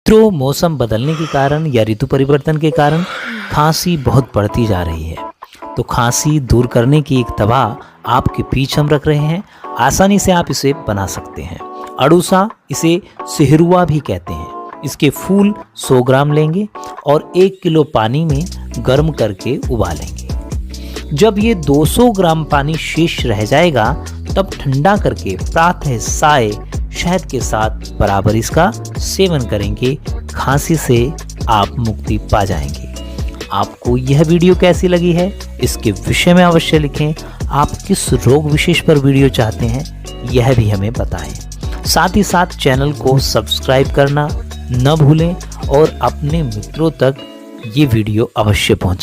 मित्रों, मौसम बदलने के कारण या ऋतु परिवर्तन के कारण खांसी बहुत बढ़ती जा रही है। तो खांसी दूर करने की एक दवा आपके बीच हम रख रहे हैं। आसानी से आप इसे बना सकते हैं। अड़ूसा, इसे सिहरुआ भी कहते हैं। इसके फूल 100 ग्राम लेंगे और 1 किलो पानी में गर्म करके उबालेंगे। जब ये 200 ग्राम पानी शेष रह जाएगा तब ठंडा करके प्रातः साय शहद के साथ बराबर इसका सेवन करेंगे। खांसी से आप मुक्ति पा जाएंगे। आपको यह वीडियो कैसी लगी है इसके विषय में अवश्य लिखें। आप किस रोग विशेष पर वीडियो चाहते हैं यह भी हमें बताएं। साथ ही साथ चैनल को सब्सक्राइब करना न भूलें और अपने मित्रों तक ये वीडियो अवश्य पहुंचाएं।